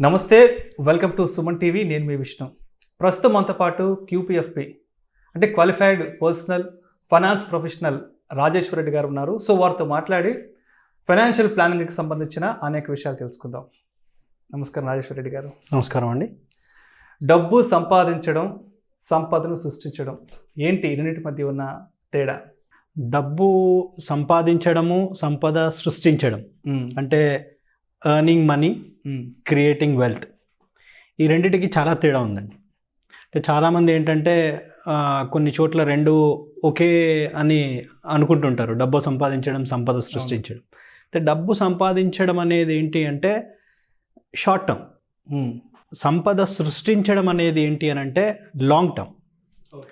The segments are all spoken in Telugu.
నమస్తే, వెల్కమ్ టు సుమన్ టీవీ. నేను మీ విష్ణు. ప్రస్తుతం మనతో పాటు QPFP అంటే qualified personal finance professional Rajeshwara Reddy గారు ఉన్నారు. సో వారితో మాట్లాడి ఫైనాన్షియల్ ప్లానింగ్కి సంబంధించిన అనేక విషయాలు తెలుసుకుందాం. నమస్కారం రాజేశ్వర రెడ్డి గారు. నమస్కారం అండి. డబ్బు సంపాదించడం, సంపదను సృష్టించడం ఏంటి ఈ రెండింటి మధ్య ఉన్న తేడా? డబ్బు సంపాదించడము, సంపద సృష్టించడం అంటే ఎర్నింగ్ మనీ, క్రియేటింగ్ వెల్త్, ఈ రెండిటికి చాలా తేడా ఉందండి. అంటే చాలామంది ఏంటంటే కొన్ని చోట్ల రెండు ఒకే అని అనుకుంటుంటారు. డబ్బు సంపాదించడం, సంపద సృష్టించడం. అయితే డబ్బు సంపాదించడం అనేది ఏంటి అంటే షార్ట్ టర్మ్, సంపద సృష్టించడం అనేది ఏంటి అని అంటే లాంగ్ టర్మ్.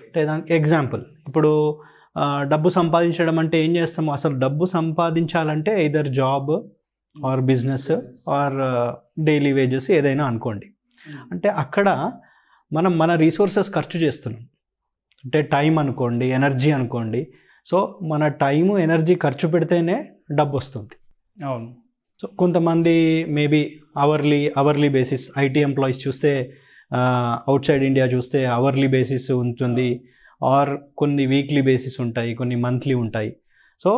అంటే దానికి ఎగ్జాంపుల్, ఇప్పుడు డబ్బు సంపాదించడం అంటే ఏం చేస్తాము? అసలు డబ్బు సంపాదించాలంటే either job or business are daily wages ఏదైనా అనుకోండి. అంటే అక్కడ మనం మన రీసోర్సెస్ ఖర్చు చేస్తున్నాం. అంటే టైం అనుకోండి, ఎనర్జీ అనుకోండి. సో మన టైము, ఎనర్జీ ఖర్చు పెడితేనే డబ్బు వస్తుంది. అవును. సో కొంతమంది maybe hourly basis, IT employees చూస్తే అవుట్ సైడ్ ఇండియా చూస్తే అవర్లీ బేసిస్ ఉంటుంది, ఆర్ కొన్ని వీక్లీ బేసిస్ ఉంటాయి, కొన్ని మంత్లీ ఉంటాయి. సో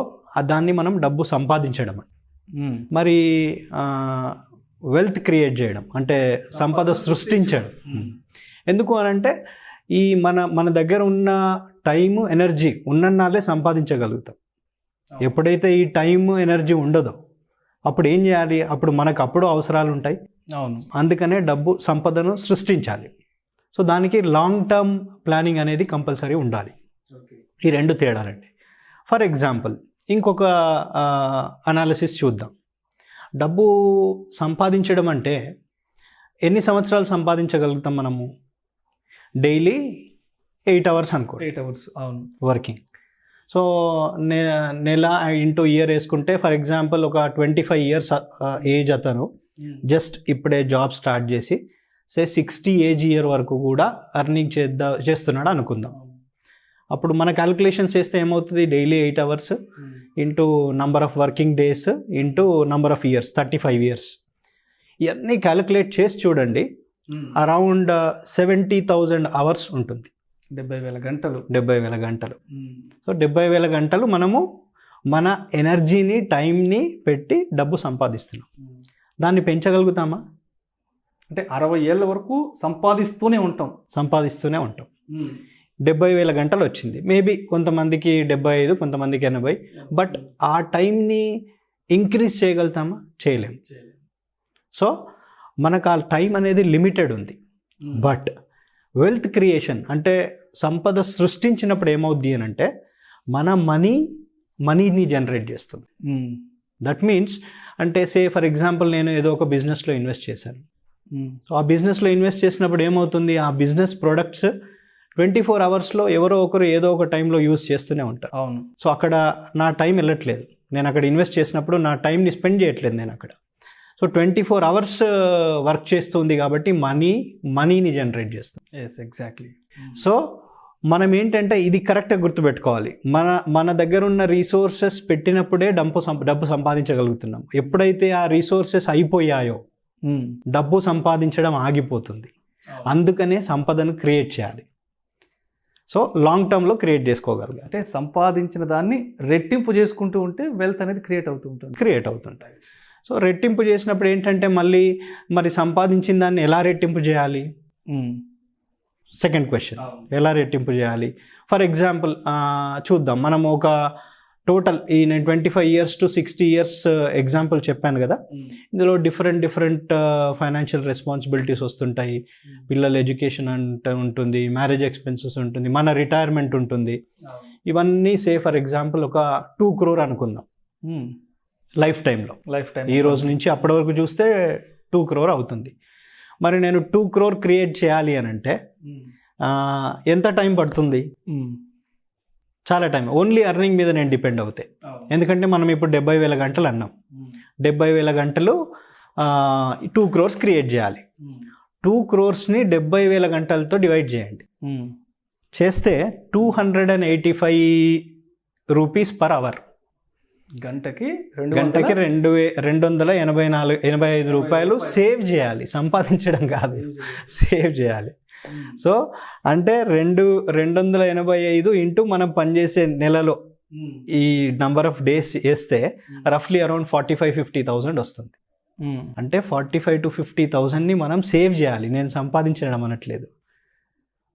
దాన్ని మనం డబ్బు సంపాదించడం. మరి వెల్త్ క్రియేట్ చేయడం అంటే సంపద సృష్టించడం ఎందుకు అనంటే ఈ మన దగ్గర ఉన్న టైము, ఎనర్జీ ఉన్నన్నాళ్ళే సంపాదించగలుగుతాం. ఎప్పుడైతే ఈ టైము, ఎనర్జీ ఉండదో అప్పుడు ఏం చేయాలి? అప్పుడు మనకు అవసరాలు ఉంటాయి. అవును. అందుకనే డబ్బు సంపదను సృష్టించాలి. సో దానికి లాంగ్ టర్మ్ ప్లానింగ్ అనేది కంపల్సరీ ఉండాలి. ఈ రెండు తేడాలండి. ఫర్ ఎగ్జాంపుల్ ఇంకొక అనాలిసిస్ చూద్దాం. డబ్బు సంపాదించడం అంటే ఎన్ని సంవత్సరాలు సంపాదించగలుగుతాం మనము? డైలీ 8 hours అనుకో. 8 hours. అవును. వర్కింగ్. సో నెల ఇంటూ ఇయర్ వేసుకుంటే ఫర్ ఎగ్జాంపుల్ ఒక 25 years ఏజ్ అతను జస్ట్ ఇప్పుడే జాబ్ స్టార్ట్ చేసి 60 age ఇయర్ వరకు కూడా ఎర్నింగ్ చేస్తున్నాడు అనుకుందాం. అప్పుడు మన క్యాలిక్యులేషన్స్ చేస్తే ఏమవుతుంది? Daily 8 hours into number of working days into number of years, 35 years. ఇవన్నీ క్యాలిక్యులేట్ చేసి చూడండి, అరౌండ్ 70,000 hours ఉంటుంది. 70,000 గంటలు. 70,000 గంటలు. సో 70,000 గంటలు మనము మన ఎనర్జీని, టైంని పెట్టి డబ్బు సంపాదిస్తున్నాం. దాన్ని పెంచగలుగుతామా? అంటే 60 ఏళ్ళ వరకు సంపాదిస్తూనే ఉంటాం. 70,000 గంటలు వచ్చింది. మేబీ కొంతమందికి 75, కొంతమందికి 80. బట్ ఆ టైంని ఇంక్రీజ్ చేయగలుగుతామా? చేయలేము. సో మనకు ఆ టైం అనేది లిమిటెడ్ ఉంది. బట్ వెల్త్ క్రియేషన్ అంటే సంపద సృష్టించినప్పుడు ఏమవుద్ది అని అంటే మన మనీని జనరేట్ చేస్తుంది. దట్ మీన్స్ అంటే ఫర్ ఎగ్జాంపుల్ నేను ఏదో ఒక బిజినెస్లో ఇన్వెస్ట్ చేశాను. సో ఆ బిజినెస్లో ఇన్వెస్ట్ చేసినప్పుడు ఏమవుతుంది? ఆ బిజినెస్ ప్రొడక్ట్స్ 24 hours ఎవరో ఒకరు ఏదో ఒక టైంలో యూజ్ చేస్తూనే ఉంటారు. అవును. సో అక్కడ నా టైం వెళ్ళట్లేదు. నేను అక్కడ ఇన్వెస్ట్ చేసినప్పుడు నా టైంని స్పెండ్ చేయట్లేదు నేను అక్కడ. సో 24 hours వర్క్ చేస్తుంది కాబట్టి మనీని జనరేట్ చేస్తుంది. Yes, exactly. సో మనం ఏంటంటే ఇది కరెక్ట్గా గుర్తుపెట్టుకోవాలి. మన దగ్గర ఉన్న రీసోర్సెస్ పెట్టినప్పుడే డబ్బు సంపాదించగలుగుతున్నాం. ఎప్పుడైతే ఆ రీసోర్సెస్ అయిపోయాయో డబ్బు సంపాదించడం ఆగిపోతుంది. అందుకనే సంపదను క్రియేట్ చేయాలి. సో లాంగ్ టర్మ్లో క్రియేట్ చేసుకోగలగాలి. అంటే సంపాదించిన దాన్ని రెట్టింపు చేసుకుంటూ ఉంటే వెల్త్ అనేది క్రియేట్ అవుతుంటాయి. సో రెట్టింపు చేసినప్పుడు ఏంటంటే మరి సంపాదించిన దాన్ని ఎలా రెట్టింపు చేయాలి? సెకండ్ క్వశ్చన్, ఎలా రెట్టింపు చేయాలి? ఫర్ ఎగ్జాంపుల్ చూద్దాం. మనం ఒక టోటల్ నేను 25 years to 60 years ఎగ్జాంపుల్ చెప్పాను కదా. ఇందులో డిఫరెంట్ ఫైనాన్షియల్ రెస్పాన్సిబిలిటీస్ వస్తుంటాయి. పిల్లల ఎడ్యుకేషన్ అంటే ఉంటుంది, మ్యారేజ్ ఎక్స్పెన్సెస్ ఉంటుంది, మన రిటైర్మెంట్ ఉంటుంది. ఇవన్నీ ఫర్ ఎగ్జాంపుల్ ఒక 2 crore అనుకుందాం లైఫ్ టైం ఈ రోజు నుంచి అప్పటి వరకు చూస్తే 2 crore అవుతుంది. మరి నేను 2 crore క్రియేట్ చేయాలి అని అంటే ఎంత టైం పడుతుంది? చాలా టైం. ఓన్లీ ఎర్నింగ్ మీద నేను డిపెండ్ అవుతాయి. ఎందుకంటే మనం ఇప్పుడు 70,000 గంటలు అన్నాం. 70,000 గంటలు 2 crores క్రియేట్ చేయాలి. 2 crores-ని 70,000 గంటలతో డివైడ్ చేయండి. చేస్తే 285 rupees per hour. గంటకి గంటకి 285 రూపాయలు సేవ్ చేయాలి, సంపాదించడం కాదు, సేవ్ చేయాలి. సో అంటే 285 ఇంటూ మనం పనిచేసే నెలలో ఈ నంబర్ ఆఫ్ డేస్ వేస్తే రఫ్లీ అరౌండ్ 45,000-50,000 వస్తుంది. అంటే 45,000 to 50,000ని మనం సేవ్ చేయాలి, నేను సంపాదించడం అనట్లేదు.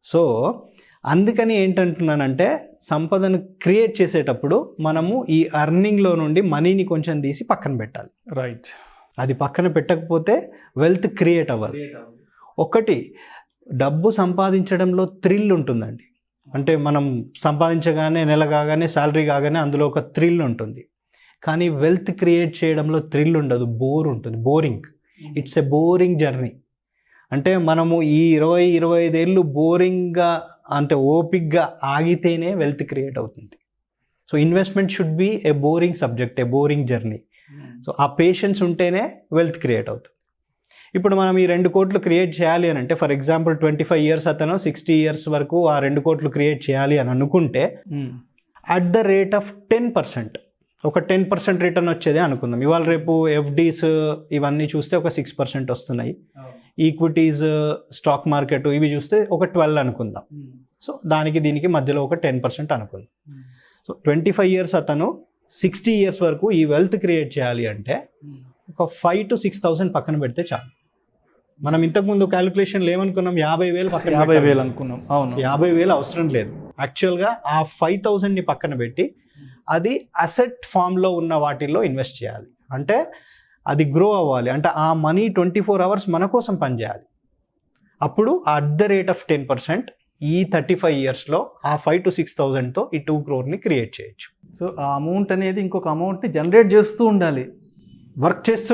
సో అందుకని ఏంటంటున్నానంటే సంపదను క్రియేట్ చేసేటప్పుడు మనము ఈ అర్నింగ్లో నుండి మనీని కొంచెం తీసి పక్కన పెట్టాలి. రైట్. అది పక్కన పెట్టకపోతే వెల్త్ క్రియేట్ అవ్వదు. ఒకటి, డబ్బు సంపాదించడంలో థ్రిల్ ఉంటుందండి. అంటే మనం సంపాదించగానే నెల కాగానే శాలరీ కాగానే అందులో ఒక థ్రిల్ ఉంటుంది. కానీ వెల్త్ క్రియేట్ చేయడంలో థ్రిల్ ఉండదు, బోర్ ఉంటుంది, boring. It's a boring journey. అంటే మనము ఈ 20-25 ఏళ్ళు బోరింగ్గా అంటే ఓపిక్గా ఆగితేనే వెల్త్ క్రియేట్ అవుతుంది. So investment should be A boring subject, A boring journey. So ఆ పేషెన్స్ ఉంటేనే వెల్త్ క్రియేట్ అవుతుంది. ఇప్పుడు మనం ఈ 2 కోట్లు క్రియేట్ చేయాలి అని అంటే, ఫర్ ఎగ్జాంపుల్ 25 ఇయర్స్ అతను 60 ఇయర్స్ వరకు ఆ 2 కోట్లు క్రియేట్ చేయాలి అని అనుకుంటే అట్ ద రేట్ ఆఫ్ 10%, ఒక 10% రిటర్న్ వచ్చేదే అనుకుందాం. ఇవాళ రేపు ఎఫ్డీస్ ఇవన్నీ చూస్తే ఒక 6% వస్తున్నాయి. ఈక్విటీస్, స్టాక్ మార్కెట్ ఇవి చూస్తే ఒక 12 అనుకుందాం. సో దానికి దీనికి మధ్యలో ఒక 10% అనుకుందాం. సో 25 ఇయర్స్ అతను 60 ఇయర్స్ వరకు ఈ వెల్త్ క్రియేట్ చేయాలి అంటే ఒక 5,000 to 6,000 పక్కన పెడితే చాలు. మనం ఇంతకుముందు క్యాలిక్యులేషన్లు ఏమనుకున్నాం, 50,000 పక్కన 50,000 అనుకున్నాం. అవును, 50,000 అవసరం లేదు. యాక్చువల్గా ఆ 5,000ని పక్కన పెట్టి అది అసెట్ ఫామ్లో ఉన్న వాటిల్లో ఇన్వెస్ట్ చేయాలి. అంటే అది గ్రో అవ్వాలి, అంటే ఆ మనీ 24 hours మన కోసం పనిచేయాలి. అప్పుడు అట్ ద రేట్ ఆఫ్ 10% ఈ 35 ఇయర్స్లో ఆ 5,000 to 6,000తో ఈ 2 crore క్రియేట్ చేయొచ్చు. సో ఆ అమౌంట్ అనేది ఇంకొక అమౌంట్ని జనరేట్ చేస్తూ ఉండాలి, వర్క్ చేస్తూ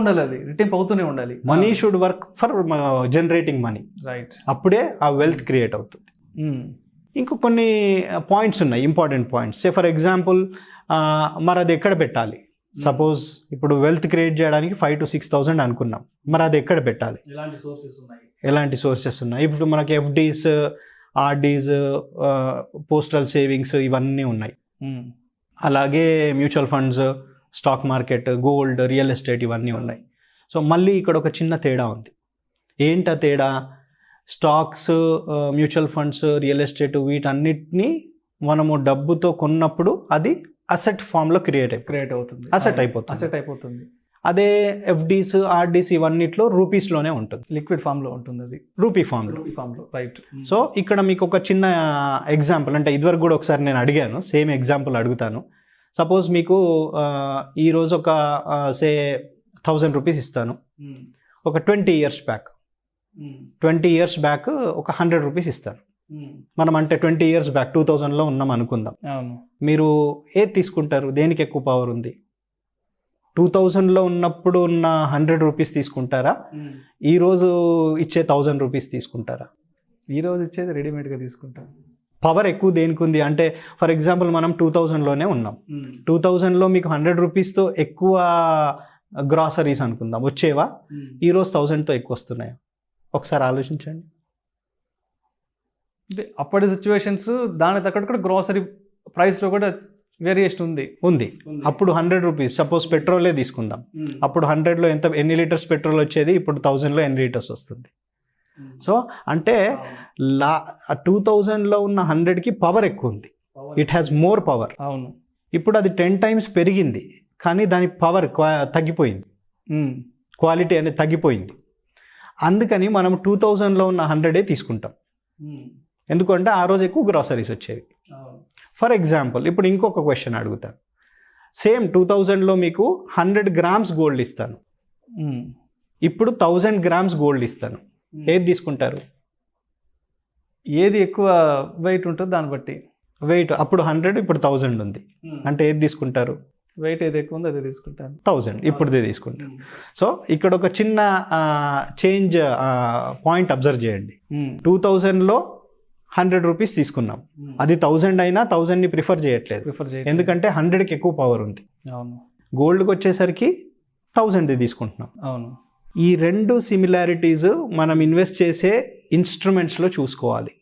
ఉండాలి, అది రిటర్న్ అవుతూనే ఉండాలి. Money should work for generating money. Right. అప్పుడే ఆ వెల్త్ క్రియేట్ అవుతుంది. ఇంకో కొన్ని పాయింట్స్ ఉన్నాయి, important points. Say for example మరి అది ఎక్కడ పెట్టాలి? సపోజ్ ఇప్పుడు వెల్త్ క్రియేట్ చేయడానికి 5,000 to 6,000 అనుకున్నాం, మరి అది ఎక్కడ పెట్టాలి? ఎలాంటి సోర్సెస్ ఉన్నాయి? ఇప్పుడు మనకి ఎఫ్డీస్, ఆర్డీస్, పోస్టల్ సేవింగ్స్ ఇవన్నీ ఉన్నాయి. అలాగే mutual funds, stock market, gold, real estate ఇవన్నీ ఉన్నాయి. సో మళ్ళీ ఇక్కడ ఒక చిన్న తేడా ఉంది. ఏంటా తేడా? Stocks, mutual funds, real estate వీటన్నిటిని మనము డబ్బుతో కొన్నప్పుడు అది అసెట్ ఫామ్లో క్రియేట్ అవుతుంది, అసెట్ అయిపోతుంది. అదే ఎఫ్డీస్, ఆర్డీస్ ఇవన్నిట్లో రూపీస్లోనే ఉంటుంది, లిక్విడ్ ఫామ్లో ఉంటుంది, అది రూపీ ఫామ్లో. రైట్. సో ఇక్కడ మీకు ఒక చిన్న ఎగ్జాంపుల్, అంటే ఇదివరకు కూడా ఒకసారి నేను అడిగాను, సేమ్ ఎగ్జాంపుల్ అడుగుతాను. సపోజ్ మీకు ఈరోజు ఒక సే 1,000 రూపీస్ ఇస్తాను. ఒక 20 years బ్యాక్ ఒక 100 రూపీస్ ఇస్తాను. మనం అంటే 20 years బ్యాక్ 2000లో ఉన్నాం అనుకుందాం. మీరు ఏది తీసుకుంటారు? దేనికి ఎక్కువ పవర్ ఉంది? 2000లో ఉన్నప్పుడు ఉన్న 100 రూపీస్ తీసుకుంటారా, ఈరోజు ఇచ్చే 1000 రూపీస్ తీసుకుంటారా? ఈరోజు ఇచ్చేది రెడీమేడ్గా తీసుకుంటాం. పవర్ ఎక్కువ దేనికి ఉంది అంటే, ఫర్ ఎగ్జాంపుల్ మనం 2000లోనే ఉన్నాం. 2000లో మీకు 100 రూపీస్తో ఎక్కువ గ్రాసరీస్ అనుకుందాం వచ్చేవా? ఈరోజు 1000తో ఎక్కువ వస్తున్నాయా? ఒకసారి ఆలోచించండి. అంటే అప్పటి సిచ్యువేషన్స్ దాని తగ్గట్టు కూడా గ్రాసరీ ప్రైస్లో కూడా వేరియేషన్ ఉంది. అప్పుడు 100 రూపీస్, సపోజ్ పెట్రోలే తీసుకుందాం. అప్పుడు 100లో ఎన్ని లీటర్స్ పెట్రోల్ వచ్చేది, ఇప్పుడు 1000లో ఎన్ని లీటర్స్ వస్తుంది? సో అంటే 2000లో ఉన్న 100కి పవర్ ఎక్కువ ఉంది, ఇట్ హ్యాస్ మోర్ పవర్. అవును. ఇప్పుడు అది 10 times పెరిగింది, కానీ దాని పవర్ తగ్గిపోయింది, క్వాలిటీ అనేది తగ్గిపోయింది. అందుకని మనం 2000లో ఉన్న 100 తీసుకుంటాం, ఎందుకంటే ఆ రోజు ఎక్కువ గ్రాసరీస్ వచ్చేవి. ఫర్ ఎగ్జాంపుల్ ఇప్పుడు ఇంకొక క్వశ్చన్ అడుగుతాను. సేమ్ 2000లో మీకు 100 grams గోల్డ్ ఇస్తాను, ఇప్పుడు 1000 grams గోల్డ్ ఇస్తాను. ఏది తీసుకుంటారు? ఏది ఎక్కువ వెయిట్ ఉంటుందో దాన్ని బట్టి. వెయిట్ అప్పుడు 100, ఇప్పుడు 1000 ఉంది, అంటే ఏది తీసుకుంటారు? వెయిట్ ఏది ఎక్కువ ఉందో అదే తీసుకుంటాను. 1000 ఇప్పుడుదే తీసుకుంటాను. సో ఇక్కడ ఒక చిన్న చేంజ్ పాయింట్ అబ్జర్వ్ చేయండి. 2000లో 100 రూపీస్ తీసుకున్నాం, అది 1000 అయినా 1000ని ప్రిఫర్ చేయట్లేదు, ఎందుకంటే 100కి ఎక్కువ పవర్ ఉంది. అవును. గోల్డ్కి వచ్చేసరికి 1000 తీసుకుంటున్నాం. అవును. ఈ 2 సిమిలారిటీస్ మనం ఇన్వెస్ట్ చేసే ఇన్స్ట్రుమెంట్స్లో చూసుకోవాలి.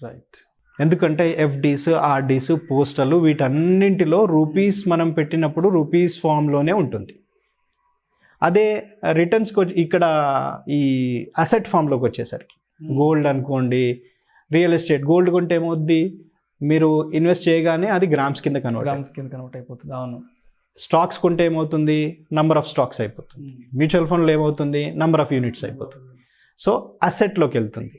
రైట్. ఎందుకంటే ఎఫ్డీస్, ఆర్డీస్, పోస్టలు వీటన్నింటిలో రూపీస్ మనం పెట్టినప్పుడు రూపీస్ ఫామ్లోనే ఉంటుంది. అదే రిటర్న్స్కి ఇక్కడ ఈ అసెట్ ఫామ్లోకి వచ్చేసరికి గోల్డ్ అనుకోండి, రియల్ ఎస్టేట్, గోల్డ్ కొంటే ఏమవుద్ది, మీరు ఇన్వెస్ట్ చేయగానే అది గ్రామ్స్ కింద కన్వర్ట్ అయిపోతుంది. అవును. స్టాక్స్ కొంటే ఏమవుతుంది, నంబర్ ఆఫ్ స్టాక్స్ అయిపోతుంది. మ్యూచువల్ ఫండ్లో ఏమవుతుంది, నంబర్ ఆఫ్ యూనిట్స్ అయిపోతుంది. సో అసెట్లోకి వెళ్తుంది.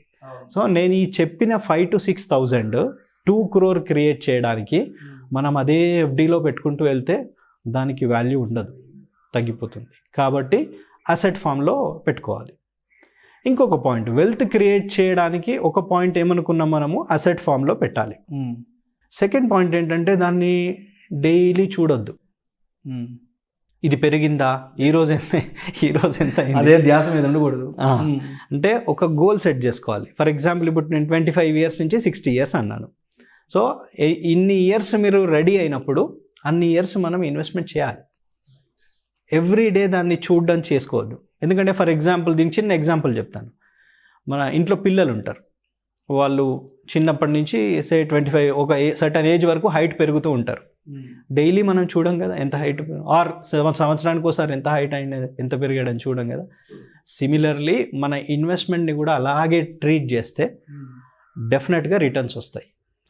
సో నేను ఈ చెప్పిన 5,000 to 6,000 2 crore క్రియేట్ చేయడానికి మనం అదే ఎఫ్డీలో పెట్టుకుంటూ వెళ్తే దానికి వాల్యూ ఉండదు, తగ్గిపోతుంది. కాబట్టి అసెట్ ఫామ్లో పెట్టుకోవాలి. ఇంకొక పాయింట్, వెల్త్ క్రియేట్ చేయడానికి ఒక పాయింట్ ఏమనుకున్నాం మనము, అసెట్ ఫామ్లో పెట్టాలి. సెకండ్ పాయింట్ ఏంటంటే దాన్ని డైలీ చూడొద్దు. ఇది పెరిగిందా, ఈరోజు ఎంత అదే ధ్యాస మీద ఉండకూడదు. అంటే ఒక గోల్ సెట్ చేసుకోవాలి. ఫర్ ఎగ్జాంపుల్ ఇప్పుడు నేను 25 years నుంచి 60 years అన్నాను. సో ఇన్ని ఇయర్స్ మీరు రెడీ అయినప్పుడు అన్ని ఇయర్స్ మనం ఇన్వెస్ట్మెంట్ చేయాలి. ఎవ్రీ డే దాన్ని చూడడం చేసుకోవద్దు. ఎందుకంటే ఫర్ ఎగ్జాంపుల్ దీనికి చిన్న ఎగ్జాంపుల్ చెప్తాను. మన ఇంట్లో పిల్లలు ఉంటారు, వాళ్ళు చిన్నప్పటి నుంచి 25 ఒక సర్టన్ ఏజ్ వరకు హైట్ పెరుగుతూ ఉంటారు. డైలీ మనం చూడం కదా ఎంత హైట్, ఆర్ సంవత్సరానికి ఒకసారి ఎంత హైట్ అయినది, ఎంత పెరిగాడని చూడం కదా. సిమిలర్లీ మన ఇన్వెస్ట్మెంట్ని కూడా అలాగే ట్రీట్ చేస్తే డెఫినెట్గా రిటర్న్స్ వస్తాయి.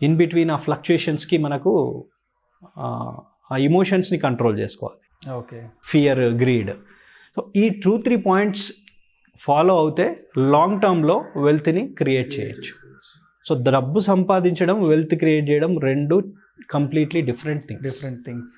ఇన్ బిట్వీన్ ఆ ఫ్లక్చుయేషన్స్కి మనకు ఆ ఇమోషన్స్ని కంట్రోల్ చేసుకోవాలి. ఓకే. Fear, greed. సో ఈ 2-3 పాయింట్స్ ఫాలో అవుతే లాంగ్ టర్మ్లో వెల్త్ని క్రియేట్ చేయొచ్చు. సో డబ్బు సంపాదించడం, వెల్త్ క్రియేట్ చేయడం రెండు కంప్లీట్లీ డిఫరెంట్ థింగ్స్.